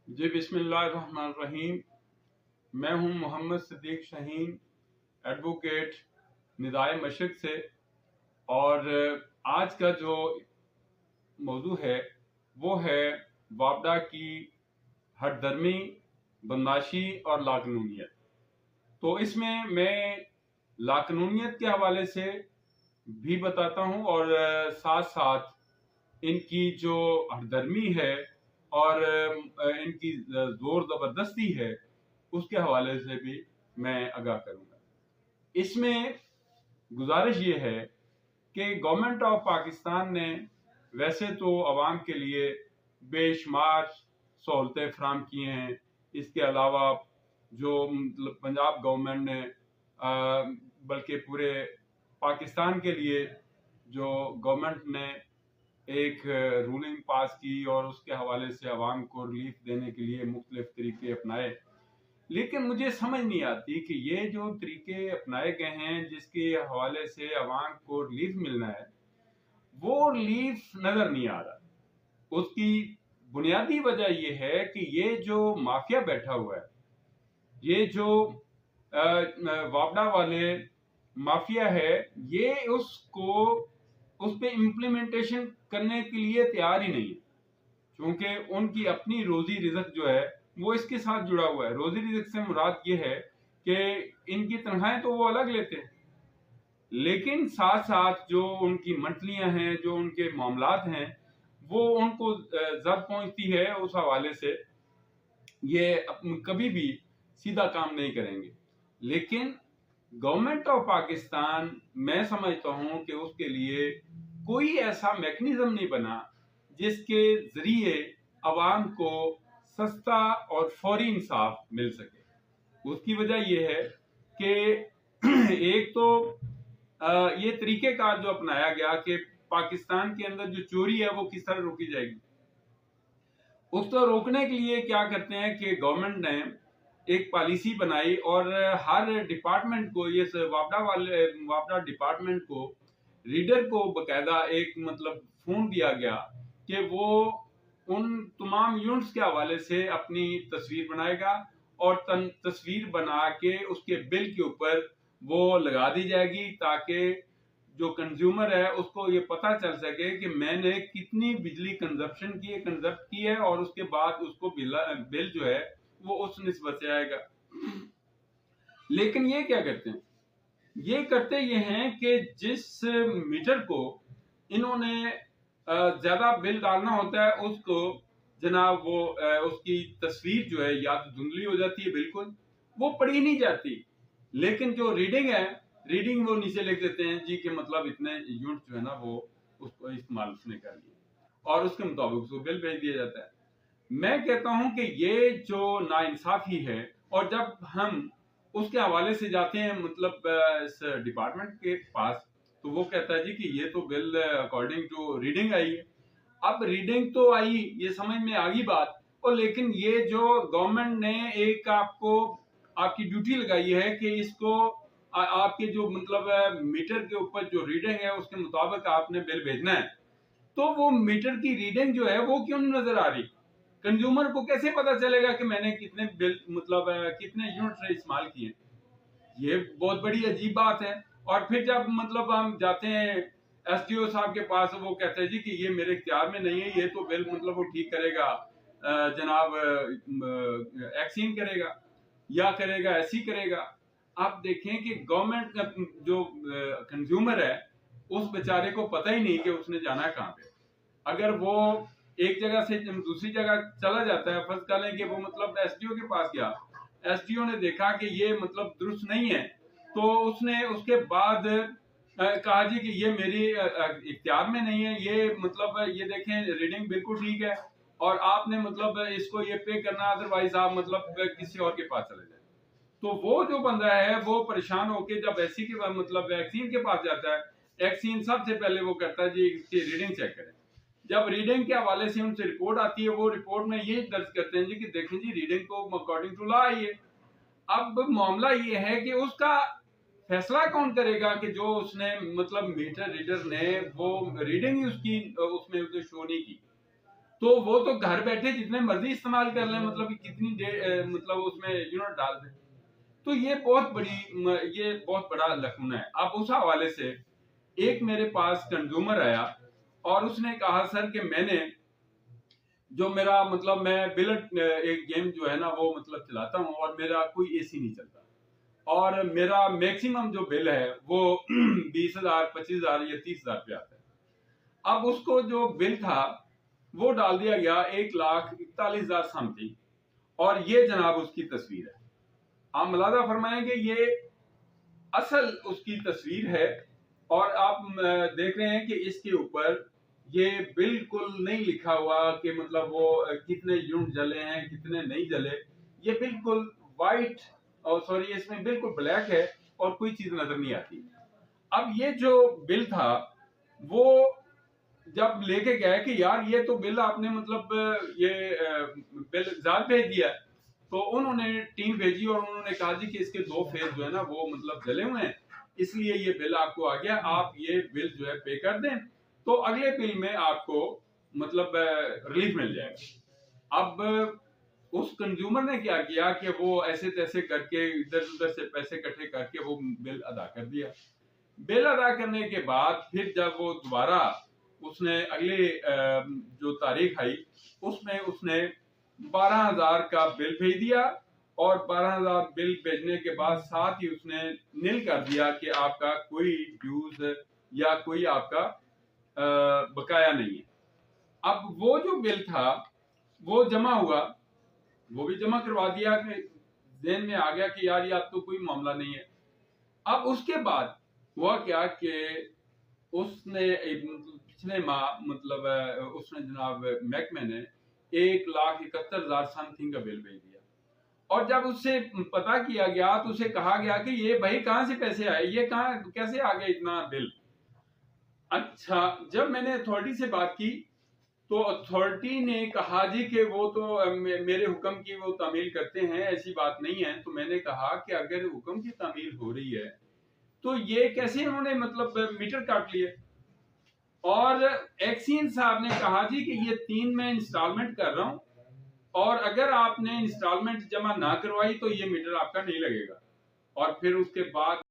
جی بسم اللہ الرحمن الرحیم. میں ہوں محمد صدیق شاہین، ایڈوکیٹ ندائے مشرق سے. اور آج کا جو موضوع ہے وہ ہے وابڈا کی ہٹ درمی، بدمعاشی اور لاقانونیت. تو اس میں لاقانونیت کے حوالے سے بھی بتاتا ہوں اور ساتھ ساتھ ان کی جو ہٹ درمی ہے اور ان کی زور زبردستی ہے اس کے حوالے سے بھی میں آگاہ کروں گا. اس میں گزارش یہ ہے کہ گورنمنٹ آف پاکستان نے ویسے تو عوام کے لیے بے شمار سہولتیں فراہم کی ہیں. اس کے علاوہ جو پنجاب گورنمنٹ نے بلکہ پورے پاکستان کے لیے جو گورنمنٹ نے ایک رولنگ پاس کی اور اس کے حوالے سے عوام کو ریلیف دینے کے لیے مختلف طریقے اپنائے. لیکن مجھے سمجھ نہیں آتی کہ یہ جو طریقے اپنائے گئے ہیں جس کے حوالے سے عوام کو ریلیف ملنا ہے وہ ریلیف نظر نہیں آ رہا. اس کی بنیادی وجہ یہ ہے کہ یہ جو مافیا بیٹھا ہوا ہے، یہ جو وابڈا والے مافیا ہے، یہ اس پہ امپلیمنٹیشن کرنے کے لیے تیار ہی نہیں ہے. چونکہ ان کی اپنی روزی رزق جو ہے وہ اس کے ساتھ جڑا ہوا ہے. روزی رزق سے مراد یہ ہے کہ ان کی تنخواہیں تو وہ الگ لیتے ہیں، لیکن ساتھ ساتھ جو ان کی منتلیاں ہیں، جو ان کے معاملات ہیں، وہ ان کو زد پہنچتی ہے. اس حوالے سے یہ کبھی بھی سیدھا کام نہیں کریں گے. لیکن گورنمنٹ آف پاکستان میں سمجھتا ہوں کہ اس کے لیے کوئی ایسا میکنزم نہیں بنا جس کے ذریعے عوام کو سستا اور فوری انصاف مل سکے. اس کی وجہ یہ ہے کہ ایک تو یہ طریقہ کار جو اپنایا گیا کہ پاکستان کے اندر جو چوری ہے وہ کس طرح روکی جائے گی. اس کو روکنے کے لیے کیا کرتے ہیں کہ گورنمنٹ نے ایک پالیسی بنائی اور ہر ڈپارٹمنٹ کو، یہ وابڈا ڈپارٹمنٹ کو، ریڈر کو باقاعدہ ایک فون دیا گیا کہ وہ ان تمام یونٹس کے حوالے سے اپنی تصویر بنائے گا اور تصویر بنا کے اس کے بل کے اوپر وہ لگا دی جائے گی تاکہ جو کنزیومر ہے اس کو یہ پتا چل سکے کہ میں نے کتنی بجلی کنزپشن کی ہے اور اس کے بعد اس کو بل جو ہے وہ اس نسبت سے آئے گا. لیکن یہ کیا کرتے ہیں؟ یہ کرتے یہ ہیں کہ جس میٹر کو انہوں نے زیادہ بل ڈالنا ہوتا ہے اس کو جناب وہ اس کی تصویر جو ہے یا تو دھندلی ہو جاتی ہے، بالکل وہ پڑھی نہیں جاتی. لیکن جو ریڈنگ ہے، ریڈنگ وہ نیچے لکھ دیتے ہیں جی کہ اتنے یونٹ جو ہے نا وہ اس کو استعمال اس نے کر لیا اور اس کے مطابق اس کو بل بھیج دیا جاتا ہے. میں کہتا ہوں کہ یہ جو ناانصافی ہے، اور جب ہم اس کے حوالے سے جاتے ہیں اس ڈپارٹمنٹ کے پاس تو وہ کہتا ہے جی کہ یہ تو بل اکارڈنگ ٹو ریڈنگ آئی ہے. اب ریڈنگ تو آئی، یہ سمجھ میں آگی بات، اور لیکن یہ جو گورنمنٹ نے ایک آپ کی ڈیوٹی لگائی ہے کہ اس کو آپ کے جو میٹر کے اوپر جو ریڈنگ ہے اس کے مطابق آپ نے بل بھیجنا ہے. تو وہ میٹر کی ریڈنگ جو ہے وہ کیوں نہیں نظر آ رہی؟ کنزیومر کو کیسے پتا چلے گا کہ میں نے کتنے بل کتنے یونٹ استعمال کیے؟ یہ بہت بڑی عجیب بات ہے. اور پھر جب ہم جاتے ہیں ایس ڈی او صاحب کے پاس، وہ کہتے ہیں جی کہ یہ میرے اختیار میں نہیں ہے، یہ تو بل وہ ٹھیک کرے گا جناب ایکسین کرے گا یا کرے گا ایسی کرے گا. آپ دیکھیں کہ گورنمنٹ جو کنزیومر ہے اس بیچارے کو پتہ ہی نہیں کہ اس نے جانا ہے کہاں پہ. اگر وہ ایک جگہ سے دوسری جگہ چلا جاتا ہے، فرض کر لیں کہ وہ ایس ڈی او کے پاس گیا، ایس ڈی او نے دیکھا کہ یہ درست نہیں ہے تو اس نے اس کے بعد کہا جی کہ یہ میری اختیار میں نہیں ہے، یہ دیکھیں ریڈنگ بالکل ٹھیک ہے اور آپ نے اس کو یہ پے کرنا، ادروائز آپ کسی اور کے پاس چلے جائیں. تو وہ جو بندہ ہے وہ پریشان ہو کے جب ایسی کے ویکسین کے پاس جاتا ہے، ویکسین سب سے پہلے وہ کرتا ہے جی اس کی ریڈنگ چیک کریں. جب ریڈنگ کے حوالے سے ان سے رپورٹ آتی ہے، وہ رپورٹ میں یہ درج کرتے ہیں جی کہ دیکھیں جی ریڈنگ تو اکارڈنگ ٹو لا آئی ہے. اب معاملہ یہ ہے کہ اس کا فیصلہ کون کرے گا کہ جو اس نے میٹر ریڈر نے وہ ریڈنگ اس میں شو نہیں کی. تو وہ تو گھر بیٹھے جتنے مرضی استعمال کر لیں، مطلب کتنی مطلب اس میں یونٹ ڈال دیں. تو یہ بہت بڑا لکھنؤ ہے. اب اس حوالے سے ایک میرے پاس کنزیومر آیا اور اس نے کہا سر کہ میں نے جو میرا مطلب میں بلٹ ایک گیم جو ہے نا وہ مطلب چلاتا ہوں اور میرا کوئی اے سی نہیں چلتا اور میرا میکسیمم جو بل ہے وہ 20,000 25,000 یا 30,000 پہ آتا ہے. اب اس کو جو بل تھا وہ ڈال دیا گیا 1,41,000 سم تھنگ، اور یہ جناب اس کی تصویر ہے. آپ ملاحظہ فرمائیں گے یہ اصل اس کی تصویر ہے، اور آپ دیکھ رہے ہیں کہ اس کے اوپر یہ بالکل نہیں لکھا ہوا کہ مطلب وہ کتنے یونٹ جلے ہیں کتنے نہیں جلے. یہ بالکل وائٹ اور سوری اس میں بالکل بلیک ہے اور کوئی چیز نظر نہیں آتی. اب یہ جو بل تھا وہ جب لے کے گئے کہ یار یہ تو بل آپ نے مطلب یہ بل زیادہ بھیج دیا، تو انہوں نے ٹیم بھیجی اور انہوں نے کہا جی کہ اس کے 2 فیز جو ہے نا وہ مطلب جلے ہوئے ہیں، اس لیے یہ بل آپ کو آ گیا، آپ یہ بل جو ہے پے کر دیں تو اگلے بل میں آپ کو مطلب ریلیف مل جائے گا. اب اس کنزیومر نے کیا کیا کہ وہ ایسے تیسے کر کے ادھر ادھر سے پیسے اکٹھے کر کے وہ بل ادا کر دیا. بل ادا کرنے کے بعد پھر جب وہ دوبارہ اس نے اگلے جو تاریخ آئی اس میں اس نے 12,000 کا بل بھیج دیا، اور 12,000 بل بھیجنے کے بعد ساتھ ہی اس نے نیل کر دیا کہ آپ کا کوئی ڈیوز یا کوئی آپ کا بقایا نہیں ہے. اب وہ جو بل تھا وہ جمع ہوا، وہ بھی جمع کروا دیا کہ ذہن میں آ گیا کہ یار یہ اب تو کوئی معاملہ نہیں ہے. اب اس کے بعد ہوا کیا کہ اس نے پچھلے ماہ مطلب اس نے جناب محکمے نے 1,71,000 سم تھنگ کا بل بھیج دیا، اور جب اس سے پتا کیا گیا تو اسے کہا گیا کہ یہ بھائی کہاں سے پیسے آئے، یہ کہاں کیسے آ گیا اتنا بل. اچھا جب میں نے اتھارٹی سے بات کی تو اتھارٹی نے کہا جی کہ وہ تو میرے حکم کی وہ تعمیل کرتے ہیں، ایسی بات نہیں ہے. تو میں نے کہا کہ اگر حکم کی تعمیل ہو رہی ہے تو یہ کیسے انہوں نے مطلب میٹر کاٹ لیے. اور ایکسین صاحب نے کہا جی کہ یہ 3 میں انسٹالمنٹ کر رہا ہوں، اور اگر آپ نے انسٹالمنٹ جمع نہ کروائی تو یہ میٹر آپ کا نہیں لگے گا. اور پھر اس کے بعد